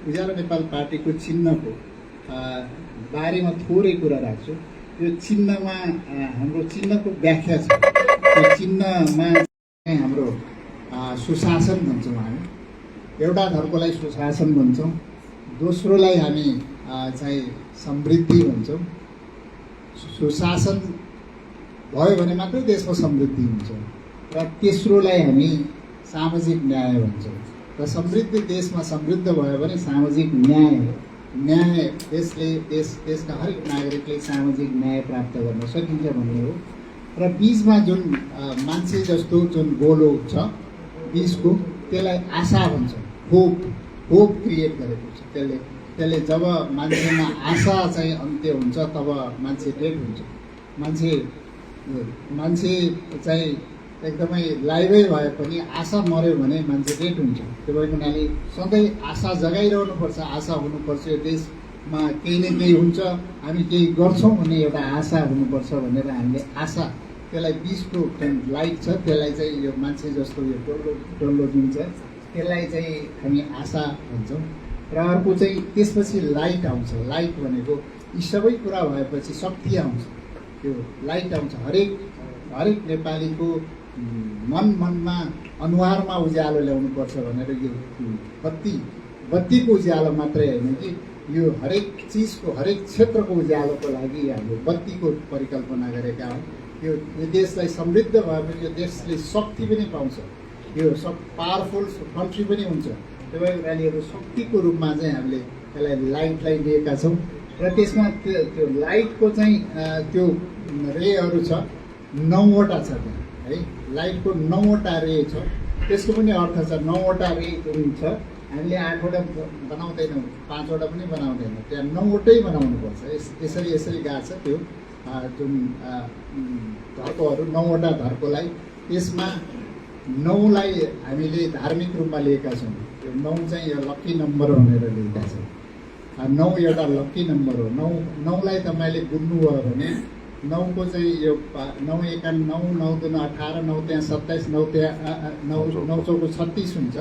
उज्यालो नेपाल पार्टीको चिन्हको बारेमा थोरै कुरा राख्छु। यो चिन्हमा हाम्रो चिन्हको व्याख्या छ। त्यो चिन्हमा हाम्रो सुशासन भन्छौँ हामी। एउटा धर्कोलाई सुशासन भन्छौँ, दोस्रोलाई हामी चाहिँ समृद्धि भन्छौँ। सुशासन भयो भने मात्रै देशमा समृद्धि हुन्छ र तेस्रोलाई हामी सामाजिक न्याय भन्छौँ। र समृद्ध देशमा समृद्ध भयो भने सामाजिक न्याय देशका हरेक नागरिकले सामाजिक न्याय प्राप्त गर्न सकिन्छ भन्ने हो। र बीचमा जुन मान्छे जस्तो जुन गोलो छ बीचको, त्यसलाई आशा भन्छौँ। होप क्रिएट गरेको छ त्यसले जब मान्छेमा आशा चाहिँ अन्त्य हुन्छ तब मान्छे डेड हुन्छ। मान्छे चाहिँ एकदमै लाइभै भए पनि आशा मर्यो भने मान्छे डेड हुन्छ। त्यो भएको हुनाले सधैँ आशा जगाइरहनुपर्छ, आशा हुनुपर्छ। यो देशमा केही न केही हुन्छ, हामी केही गर्छौँ भन्ने एउटा आशा हुनुपर्छ भनेर हामीले आशा, त्यसलाई बिचको लाइट छ त्यसलाई चाहिँ यो मान्छे जस्तो यो डल्लो जुन छ त्यसलाई चाहिँ हामी आशा भन्छौँ। र अर्को चाहिँ त्यसपछि लाइट आउँछ। लाइट भनेको यी सबै कुरा भएपछि शक्ति आउँछ। त्यो लाइट आउँछ। हरेक नेपालीको मनमा अनुहारमा उज्यालो ल्याउनुपर्छ भनेर यो बत्तीको उज्यालो मात्रै होइन कि यो हरेक चिजको हरेक क्षेत्रको उज्यालोको लागि हामीले बत्तीको परिकल्पना गरेका हौँ। यो देशलाई समृद्ध भएपछि यो देशले शक्ति पनि पाउँछ। यो सब पावरफुल कन्ट्री पनि हुन्छ। त्यो भएर रैलीहरू शक्तिको रूपमा चाहिँ हामीले त्यसलाई लाइटलाई लिएका छौँ। र त्यसमा त्यो लाइटको चाहिँ त्यो रेहरू छ, 9वटा छ त्यहाँ है। लाइटको 9वटा रे छ। त्यसको पनि अर्थ छ। 9वटा रे जुन छ हामीले 8वटा बनाउँदैनौँ, 5वटा पनि बनाउँदैनौँ, त्यहाँ 9वटै बनाउनुपर्छ। यसरी गएको छ त्यो जुन धर्कोहरू 9वटा धर्कोलाई। त्यसमा 9लाई हामीले धार्मिक रूपमा लिएका छौँ। त्यो 9 चाहिँ यो लक्की नम्बर भनेर लिएका छौँ। 9 एउटा लक्की नम्बर हो। 9लाई तपाईँले बुझ्नुभयो भने 9को चाहिँ यो 9 एका 9, 9 दुना 18, 9 त्यहाँ 27, 9 त्यहाँ 9 चौको 36 हुन्छ।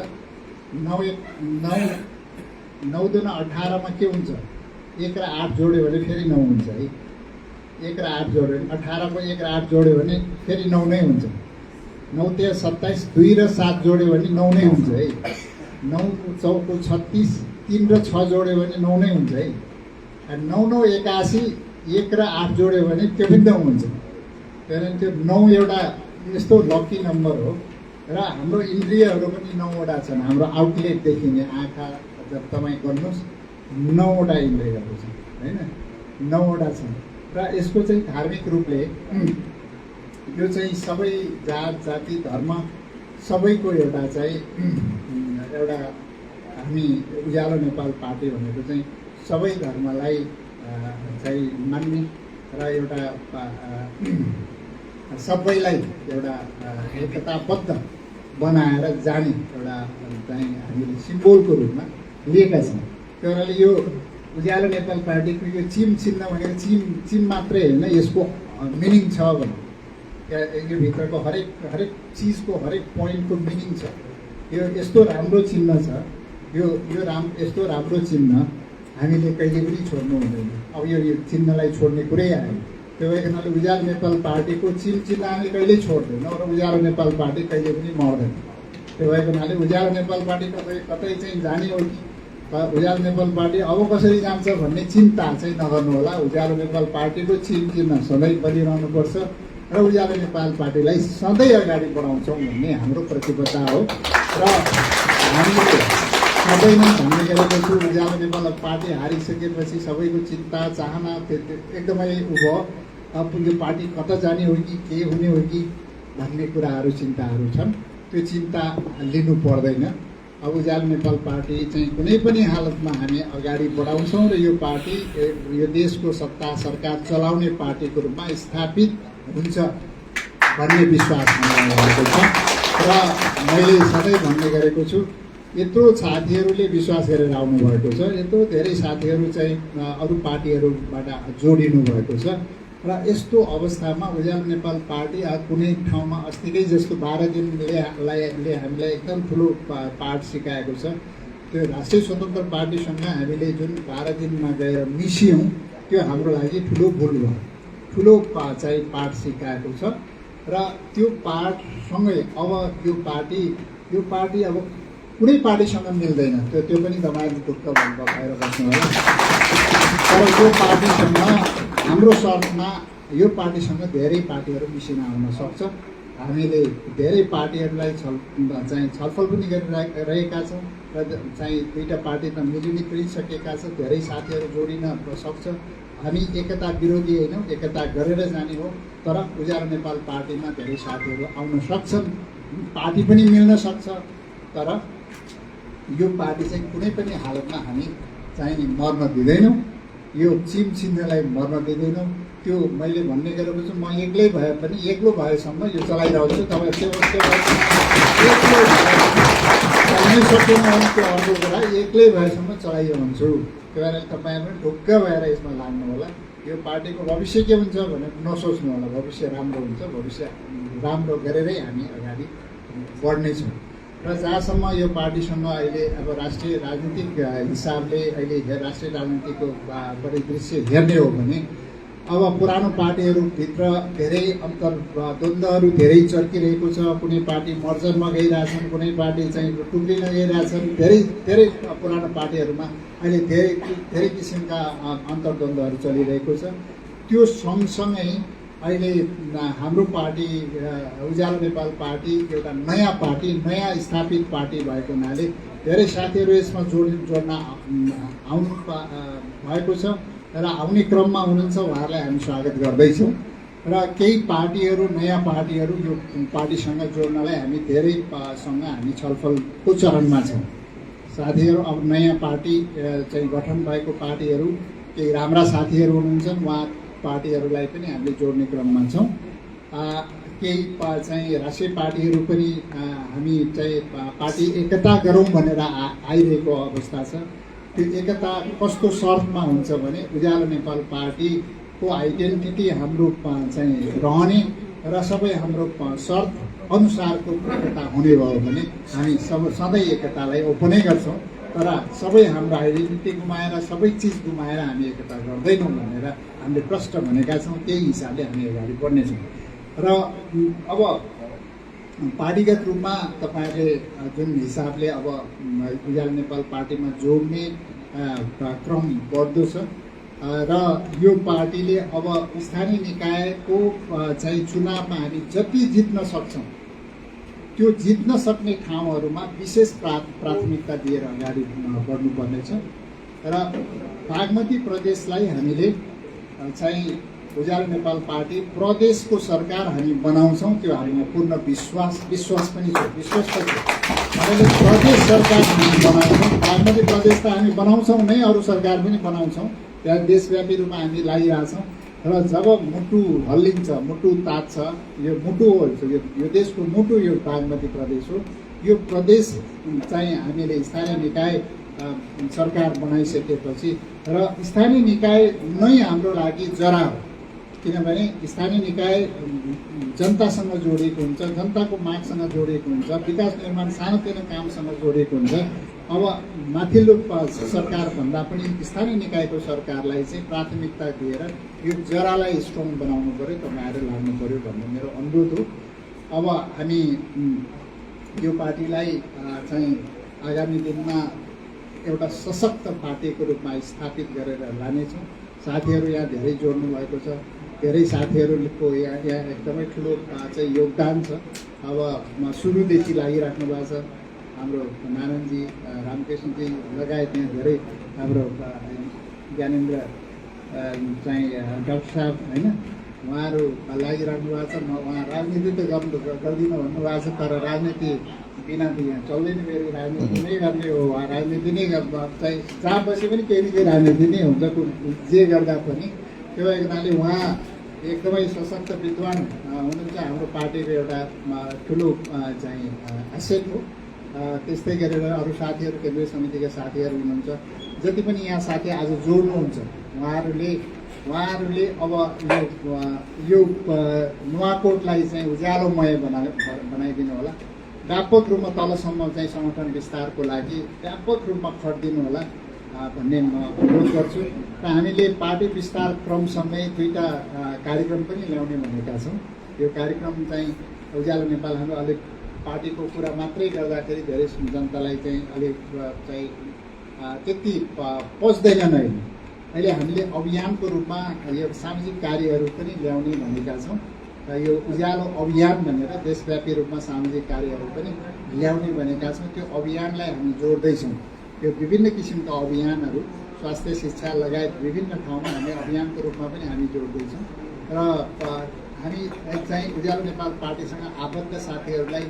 9 दुना 18मा के हुन्छ? 1 र 8 जोड्यो भने फेरि 9 हुन्छ है। 1 र 8 जोड्यो भने 18को 1 र 8 जोड्यो भने फेरि 9 नै हुन्छ। 9 त्यहाँ 27, 2 र 7 जोड्यो भने 9 नै हुन्छ है। 9 चौको 36, 3 र 6 जोड्यो भने 9 नै हुन्छ है। 9 9 81, 1 र 8 जोड्यो भने त्यो पनि 9 हुन्छ। त्यहाँदेखि त्यो 9 एउटा यस्तो लकी नम्बर हो। र हाम्रो इन्द्रियहरू पनि 9वटा छन्। हाम्रो आउटलेट देखिने आँखा जब तपाईँ गर्नुहोस् 9वटा इन्द्रियहरू छन् होइन, 9वटा छन्। र यसको चाहिँ धार्मिक रूपले यो चाहिँ सबै जात जाति धर्म सबैको एउटा चाहिँ एउटा हामी उज्यालो नेपाल पार्टी भनेको चाहिँ सबै धर्मलाई चाहिँ मान्ने र एउटा सबैलाई एउटा एकताबद्ध बनाएर जाने एउटा चाहिँ हामीले सिम्बोलको रूपमा लिएका छौँ। त्यो हुनाले यो उज्यालो नेपाल पार्टीको यो चिन्ह भनेको चिम मात्रै होइन, यसको मिनिङ छ भने यो भित्रको हरेक चिजको हरेक पोइन्टको मिनिङ छ। यो यस्तो राम्रो चिन्ह छ। यो यस्तो राम्रो चिन्ह हामीले कहिले पनि छोड्नु हुँदैन। अब यो चिन्हलाई छोड्ने कुरै आयो। त्यो भएको हुनाले उज्यालो नेपाल पार्टीको चिन्ह हामीले कहिल्यै छोड्दैनौँ र उज्यालो नेपाल पार्टी कहिले पनि मर्दैन। त्यो भएको हुनाले उज्यालो नेपाल पार्टी कतै चाहिँ जाने हो कि उज्यालो नेपाल पार्टी अब कसरी जान्छ भन्ने चिन्ता चाहिँ नगर्नु होला। उज्यालो नेपाल पार्टीको चिन्ह सधैँ बलिरहनुपर्छ र उज्यालो नेपाल पार्टीलाई सधैँ अगाडि बढाउँछौँ भन्ने हाम्रो प्रतिबद्धता हो। र हामीले सबै नै भन्ने गरेको छु, उज्यालो नेपाल पार्टी हारिसकेपछि सबैको चिन्ता चाहना एकदमै उभो। अब यो पार्टी कता जाने हो कि के हुने हो कि भन्ने कुराहरू चिन्ताहरू छन्। त्यो चिन्ता लिनु पर्दैन। अब उज्यालो नेपाल पार्टी चाहिँ कुनै पनि हालतमा हामी अगाडि बढाउँछौँ र यो पार्टी यो देशको सत्ता सरकार चलाउने पार्टीको रूपमा स्थापित हुन्छ भन्ने विश्वास मलाई रहेको छ। र मैले सधैँ भन्ने गरेको छु, यत्रो साथीहरूले विश्वास गरेर आउनुभएको छ, यत्रो धेरै साथीहरू चाहिँ अरू पार्टीहरूबाट जोडिनु भएको छ। र यस्तो अवस्थामा उज्यालो नेपाल पार्टी कुनै ठाउँमा अस्तिकै जस्तो 12 दिनले हामीलाई एकदम ठुलो पाठ सिकाएको छ। त्यो राष्ट्रिय स्वतन्त्र पार्टीसँग हामीले जुन 12 दिनमा गएर मिसियौँ त्यो हाम्रो लागि ठुलो भुल भयो, ठुलो चाहिँ पाठ सिकाएको छ। र त्यो पाठसँगै अब यो पार्टी अब कुनै पार्टीसँग मिल्दैन, त्यो पनि तपाईँहरू ढुक्क भएर बस्नु होला। तर यो पार्टीसँग हाम्रो शर्तमा यो पार्टीसँग धेरै पार्टीहरू मिसिन आउन सक्छ। हामीले धेरै पार्टीहरूलाई चाहिँ छलफल पनि गरिरहेका छौँ र चाहिँ दुईवटा पार्टी त मिलिने पनि सकेका छ, धेरै साथीहरू जोडिन सक्छ। हामी एकता विरोधी होइनौँ, एकता गरेर जाने हो। तर उज्यालो नेपाल पार्टीमा धेरै साथीहरू आउन सक्छन्, पार्टी पनि मिल्न सक्छ। तर यो पार्टी चाहिँ कुनै पनि हालतमा हामी चाहिँ नि मर्न दिँदैनौँ, यो चिन्हलाई मर्न दिँदैनौँ। त्यो मैले भन्ने गरेको छु, म एक्लै भए पनि एक्लो भएसम्म यो चलाइरहन्छु। तपाईँहरू सक्दैन भने त्यो अर्को कुरा, एक्लै भएसम्म चलाइरहन्छु। त्यही भएर तपाईँहरू पनि ढुक्क भएर यसमा लाग्नु होला। यो पार्टीको भविष्य के हुन्छ भनेर नसोच्नु होला। भविष्य राम्रो हुन्छ, भविष्य राम्रो गरेरै हामी अगाडि बढ्नेछौँ। र जहाँसम्म यो पार्टीसँग अहिले अब राष्ट्रिय राजनीतिक हिसाबले अहिले राष्ट्रिय राजनीतिको परिदृश्य हेर्ने हो भने अब पुरानो पार्टीहरूभित्र धेरै द्वन्द्वहरू धेरै चर्किरहेको छ। कुनै पार्टी मर्जरमा गइरहेछन्, कुनै पार्टी चाहिँ टुक्रिन गइरहेछन्। धेरै पुरानो पार्टीहरूमा अहिले धेरै किसिमका अन्तर्द्वन्द्वहरू चलिरहेको छ। त्यो सँगसँगै अहिले हाम्रो पार्टी उज्यालो नेपाल पार्टी एउटा नयाँ पार्टी, नयाँ स्थापित पार्टी भएको हुनाले धेरै साथीहरू यसमा जोड्न आउनु भएको छ र आउने क्रममा हुनुहुन्छ। उहाँहरूलाई हामी स्वागत गर्दैछौँ। र केही पार्टीहरू, नयाँ पार्टीहरू यो पार्टीसँग जोड्नलाई हामी धेरैसँग हामी छलफलको चरणमा छौँ। साथीहरू अब नयाँ पार्टी चाहिँ गठन भएको पार्टीहरू केही राम्रा साथीहरू हुनुहुन्छ, उहाँ पार्टीहरूलाई पनि हामीले जोड्ने क्रममा छौँ। केही चाहिँ राष्ट्रिय पार्टीहरू पनि हामी चाहिँ पार्टी एकता गरौँ भनेर आइरहेको अवस्था छ। त्यो एकता कस्तो शर्तमा हुन्छ भने उज्यालो नेपाल पार्टीको आइडेन्टिटी हाम्रो चाहिँ रहने र सबै हाम्रो शर्त अनुसारको एकता हुने भयो भने हामी सधैँ एकतालाई ओपनै गर्छौँ। तर सबै हाम्रो आइडेन्टिटी गुमाएर, सबै चिज गुमाएर हामी एकता गर्दैनौँ भनेर हामीले प्रष्ट भनेका छौँ। त्यही हिसाबले हामी अगाडि बढ्नेछौँ। र अब पार्टीगत रूपमा तपाईँहरूले जुन हिसाबले अब उज्यालो नेपाल पार्टीमा जोड्ने क्रम बढ्दो छ र यो पार्टीले अब स्थानीय निकायको चाहिँ चुनावमा हामी जति जित्न सक्छौँ त्यो जित्न सक्ने ठाउँहरूमा विशेष प्राथमिकता दिएर अगाडि बढ्नुपर्नेछ। र बागमती प्रदेशलाई हामीले चाहिँ उज्यालो नेपाल पार्टी प्रदेशको सरकार हामी बनाउँछौँ, त्यो हामीमा पूर्ण विश्वास पनि छ। हामीले प्रदेश सरकार हामी बनाउँछौँ। बागमती प्रदेश त हामी बनाउँछौँ नै, अरू सरकार पनि बनाउँछौँ। त्यहाँ देशव्यापी रूपमा हामी लागिरहेछौँ। र जब मुटु हल्लिन्छ, मुटु तात्छ, यो मुटु हो, यो देशको मुटु यो बागमती प्रदेश हो। यो प्रदेश चाहिँ हामीले स्थानीय निकाय सरकार बनाइसकेपछि र स्थानीय निकाय नै हाम्रो लागि जरा हो। किनभने स्थानीय निकाय जनतासँग जोडिएको हुन्छ, जनताको मागसँग जोडिएको हुन्छ, विकास निर्माण सानोतिनो कामसँग जोडिएको हुन्छ। अब माथिल्लो सरकारभन्दा पनि स्थानीय निकायको सरकारलाई चाहिँ प्राथमिकता दिएर यो जरालाई स्ट्रङ बनाउनु पऱ्यो, तपाईँहरू लाग्नु पऱ्यो भन्ने मेरो अनुरोध हो। अब हामी यो पार्टीलाई चाहिँ आगामी दिनमा एउटा सशक्त पार्टीको रूपमा स्थापित गरेर लानेछौँ। साथीहरू यहाँ धेरै जोड्नु भएको छ, धेरै साथीहरूको यहाँ एकदमै ठुलो चाहिँ योगदान छ। अब सुरुदेखि लागिराख्नु भएको छ। हाम्रो नारायणजी, रामकृष्णजी लगायत यहाँ धेरै हाम्रो ज्ञानेन्द्र चाहिँ डाक्टर साहब होइन, उहाँहरू लागिराख्नु भएको छ। उहाँ राजनीति त गर्दिनँ भन्नुभएको छ, तर राजनीति बिना त यहाँ चल्दैन। फेरि राजनीति नै गर्ने हो, उहाँ राजनीति नै चाहिँ जहाँ बसे पनि केही न केही राजनीति नै हुन्छ, जे गर्दा पनि। त्यो भएको हुनाले उहाँ एकदमै सशक्त विद्वान हुनुहुन्छ। हाम्रो पार्टीको एउटा ठुलो चाहिँ एसेट हो। त्यस्तै गरेर अरू साथीहरू, केन्द्रीय समितिका साथीहरू हुनुहुन्छ। जति पनि यहाँ साथी आज जोड्नुहुन्छ उहाँहरूले अब यो नुवाकोटलाई चाहिँ उज्यालोमय बनाइदिनु होला। व्यापक रूपमा तलसम्म चाहिँ सङ्गठन विस्तारको लागि व्यापक रूपमा खटिदिनु होला भन्ने म अनुरोध गर्छु। र हामीले पार्टी विस्तार क्रमसँगै दुईवटा कार्यक्रम पनि ल्याउने भनेका छौँ। यो कार्यक्रम चाहिँ उज्यालो नेपाल हाम्रो अलिक पार्टीको कुरा मात्रै गर्दाखेरि धेरै जनतालाई चाहिँ अलिक चाहिँ त्यति पच्दैन नै। अहिले हामीले अभियानको रूपमा यो सामाजिक कार्यहरू पनि ल्याउने भनेका छौँ। र यो उज्यालो अभियान भनेर देशव्यापी रूपमा सामाजिक कार्यहरू पनि ल्याउने भनेका छौँ। त्यो अभियानलाई हामी जोड्दैछौँ। यो विभिन्न किसिमका अभियानहरू स्वास्थ्य शिक्षा लगायत विभिन्न ठाउँमा हामी अभियानको रूपमा पनि हामी जोड्दैछौँ। र हामी चाहिँ उज्यालो नेपाल पार्टीसँग आबद्ध साथीहरूलाई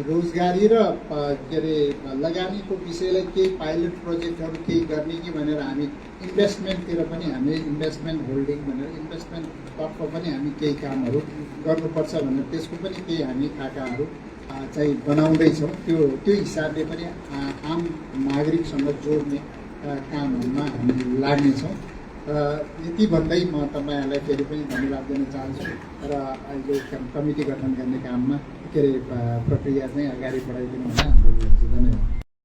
रोजगारी र के अरे लगानीको विषयलाई केही पाइलट प्रोजेक्टहरू केही गर्ने कि भनेर हामी इन्भेस्टमेन्टतिर पनि हामी इन्भेस्टमेन्ट होल्डिङ भनेर इन्भेस्टमेन्टतर्फ पनि हामी केही कामहरू गर्नुपर्छ भनेर त्यसको पनि केही हामी खाकाहरू चाहिँ बनाउँदैछौँ। त्यो हिसाबले पनि आम नागरिकसँग जोड्ने कामहरूमा हामी लाग्नेछौँ। यति भन्दै म तपाईँहरूलाई फेरि पनि धन्यवाद दिन चाहन्छु र अहिले कमिटी गठन गर्ने काममा के अरे प्रक्रिया चाहिँ अगाडि बढाइदिनु होला। धन्यवाद।